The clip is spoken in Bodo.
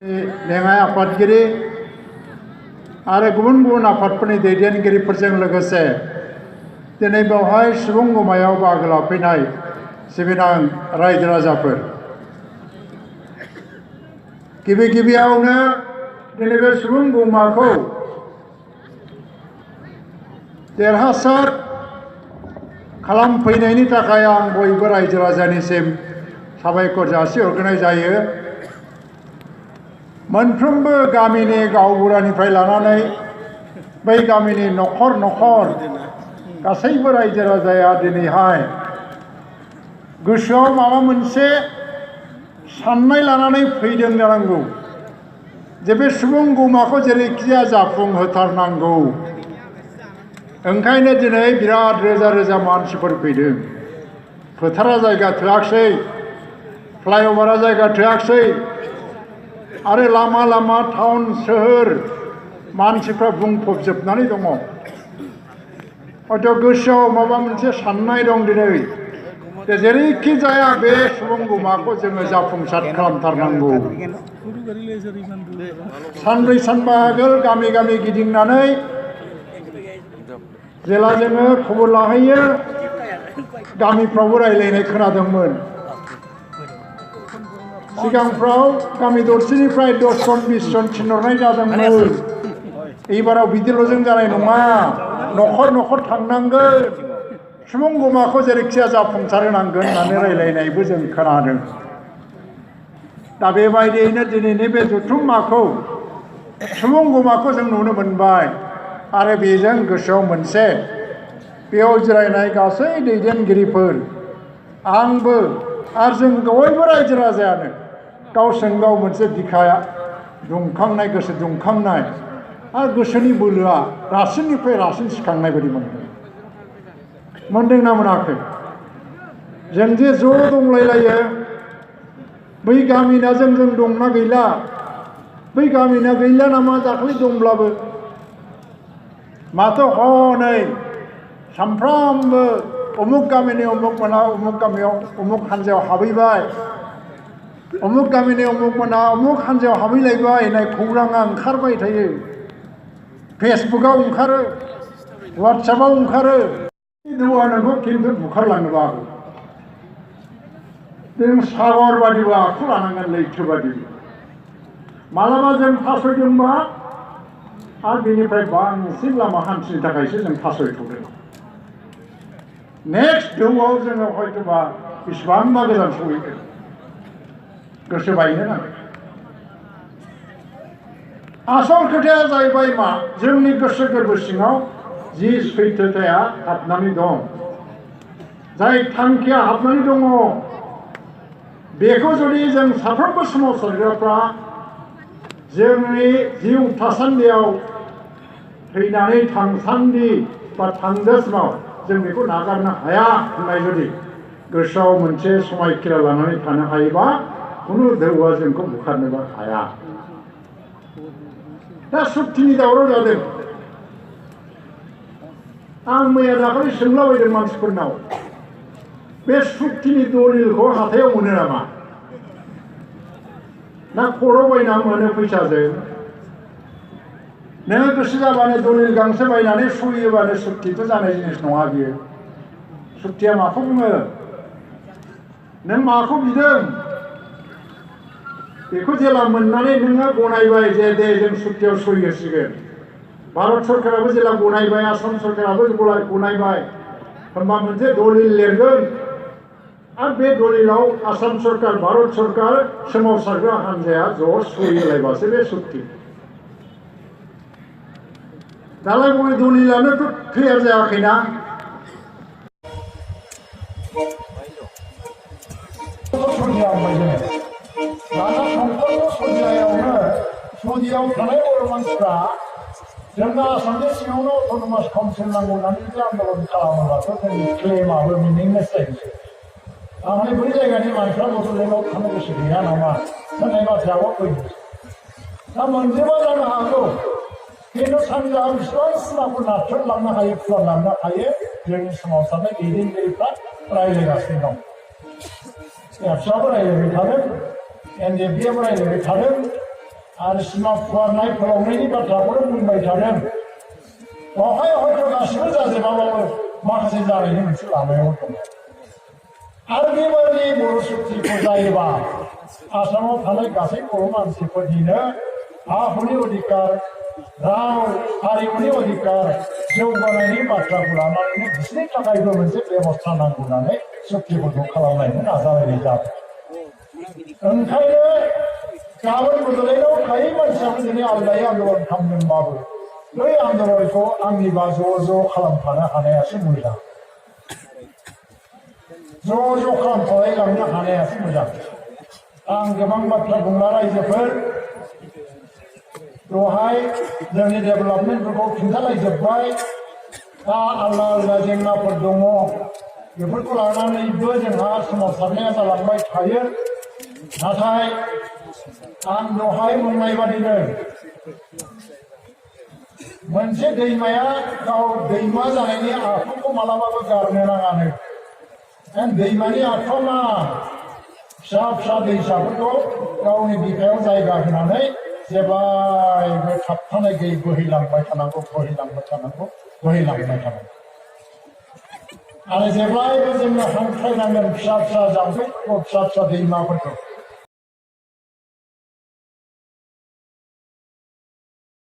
लेङाइ आफादगिरि आरो गुबुन गुबुन आफादफोरनि दैदेनगिरिफोरजों लोगोसे दिनै बेवहाय सुबुं गमायाव बाहागो लाफैनाय सिबिनां रायजो राजाफोर, गिबि गिबियावनो दिनै बे सुबुं गमाखौ देरहासार खालामफैनायनि थाखाय आं बयबो रायजो राजानिसिम साबायखर जासिहरग्रोनाय जायो। मोनफ्रोमबो गामिनि गावबुरानिफ्राय लानानै बै गामिनि न'खर न'खर गासैबो रायजो राजाया दिनैहाय गोसोआव माबा मोनसे साननाय लानानै फैदों जानांगौ जे बे सुबुं गमाखौ जेरैखिजाया जाफुंहोथारनांगौ। ओंखायनो दिनै बिराद रोजा रोजा मानसिफोर फैदों। फोथारा जायगा थोआखसै, फ्लाइअभारा जायगा थोआखसै, आरो लामा लामा टाउन सोहोर मानसिफ्रा बुंफबजोबनानै दङ। हयथ' गोसोआव माबा मोनसे साननाय दं दिनै जे जेरैखि जाया बे सुबुं गमाखौ जोङो जाफुंसार खालामथारनांगौ। सानब्रै सानबा आगोल गामि गामि गिदिंनानै जेला जोङो खबर लाहैयो गामिफ्रावबो रायलायनाय खोनादोंमोन। सिगांफ्राव गामि दरसेनिफ्राय 10 जन 20 जन थिनहरनाय जादोंमोन। एबाराव बिदिल'जों जानाय नङा, न'खर न'खर थांनांगोन, सुबुं गमाखौ जेरैखिजाया जाफुंसार होनांगोन होननानै रायलायनायबो जों खोनादों। दा बेबायदियैनो दिनैनि बे जथुम्माखौ सुबुं गमाखौ जों नुनो मोनबाय। आरो बेजों गोसोआव मोनसे बेयाव जिरायनाय गासै दैदेनगिरिफोर, आंबो आरो जों बयबो रायजो राजायानो गावजों गाव मोनसे बिखाया दुंखांनाय, गोसो दुंखांनाय आरो गोसोनि बोलोआ रासिननिफ्राय रासिन सिखांनाय बायदि मोनदों। मोनदोंना मोनाखै? जों जे ज' दंलायलायो, बै गामिना जों दंना गैला? बै गामिना गैला नामा दाख्लै दंब्लाबो? माथो हनै सामफ्रामबो उमुक गामिनि उमुक मोना उमुक गामियाव उमुक हान्जायाव हाबहैबाय, उमुक गामिनि उमुक मोना उमुक हान्जायाव हाबहैलायबाय होननाय खौराङा ओंखारबाय थायो। फेसबुकआव ओंखारो, वाट्सएपआव ओंखारो। देवा नोंखौ खिन्थु बुखारलांनोबो हागौ। जों सागर बादिबो आखु लानांगोन, लैथो बादि। मालाबा जों फासयदोंबा आरो बेनिफ्राय बांसिन लामा हान्थिनो थाखायसो जों फासयथ'दों। नेक्स्ट देवआव जोङो हयतोबा बेसेबांबा गोजान सहैगोन। गोसो बायनो नाङा। आसल खोथाया जाहैबाय मा? जोंनि गोसो गोरबो सिङाव जि सैथोथाया हाबनानै दं, जाय थांखिया हाबनानै दङ, बेखौ जुदि जों साफ्रोमबो सोमावसारग्राफ्रा जोंनि जिउ थासान्दियाव थैनानै थांसान्दि बा थांजासिमाव जों बेखौ नागारनो हाया होननाय जुदि गोसोआव मोनसे समायखिरा लानानै थानो हायोबा खुनु दोहौआ जोंखौ बुखारनोबो हाया। दा सुक्तिनि दावराव जादों। आं मैया दाखालि सोंलाबायदों मानसिफोरनाव, बे सुक्तिनि दलिलखौ हाथायाव मोनो नामा? ना खर'आव बायना मोनो फैसाजों? नोङो गोसो जाबानो दलिल गांसे बायनानै सुयोबानो सुक्तिथ' जानाय जिनिस नङा बियो। सुक्तिया माखौ बुङो? नों माखौ बिदों बेखौ जेला मोननानै नोङो गनायबाय जे दे जों सुक्तियाव सहि होसिगोन, भारत सरकाराबो जेला गनायबाय, आसाम सरकाराबो गनायबाय, होनबा मोनसे दलिल लिरगोन आरो बे दलिलाव आसाम सरकार, भारत सरकार, सोमावसारग्रा हान्जाया ज' सहि होलायबासो बे सुक्ति। दालाय बबे दलिलानोथ' क्लियार जायाखैना। सदियाव थानाय बर' मानसिफ्रा जोंना आसामनि सिङावनो अट'नमास काउन्सिल नांगौ होननानै जुदि आन्दलन खालामोब्लाथ' जोंनि क्लेमाबो मिनिंलेस जायो। आंहाय बै जायगानि मानसिफ्रा बड'लेण्डआव थानो गोसो गैया नामा होननाय बाथ्रायाबो फैयो। दा मोनजोबा जानो हागौ, खिन्थु सानजाहा बेसेबां सिमाखौ नारथ्रोदलांनो हायो, फुवारलांनो हायो, जोंनि सोमावसारनाय दैदेनगिरिफ्रा रायज्लायगासिनो दं। एबसुआबो रायज्लायबाय थादों, एनडिएफबिआबो रायज्लायबाय थादों, आरो सिमा फुवारनाय फोलावनायनि बाथ्राखौनो बुंबाय थादों बेवहाय हयथ' गासिबो जाजोबाबाबो माखासे जानायनि मोनसे लामायाव दङ आरो बेबायदि बर' सुक्तिखौ जायोबा आसामाव थानाय गासै बर' मानसिफोरनिनो हा हुनि अधिकार राव हारिमुनि अधिकार जौगानायनि बाथ्राखौ लानानैनो बिसोरनि थाखायबो मोनसे बेबस्था नांगौ होननानै सुक्तिफोरखौ खालामलायनो नाजालायनाय जादों ओंखायनो गाबोन बड'लेण्डआव थायै मानसियाबो दिनै आलदायै आन्दलन खालामदोंबाबो बै आन्दलनखौ आंनिबा ज' खालामफानो हानायासो मोजां ज' खालामफालायलांनो हानायासो मोजां आं गोबां बाथ्रा बुंला रायजोफोर दहाय जोंनि डेभेलपमेन्टफोरखौ खिन्थालायजोब्बाय दा आलदा जेंनाफोर दङ बेफोरखौ लानानैबो जोंहा सोमावसारनाया जालांबाय थायो नाथाय आं दहाय बुंनाय बादिनो मोनसे दैमाया गाव दैमा जानायनि आखुखौ मालाबाबो गारनो नाङानो दैमानि आखुआ मा फिसा दैसाफोरखौ गावनि बिखायाव जायगा होनानै जेब्लायबो थाबथानाय गैयै बोहैलांबाय थानांगौ आरो जेब्लायबो जोङो हांख्रायनांगोन फिसा जाम्फैफोरखौ फिसा दैमाफोरखौ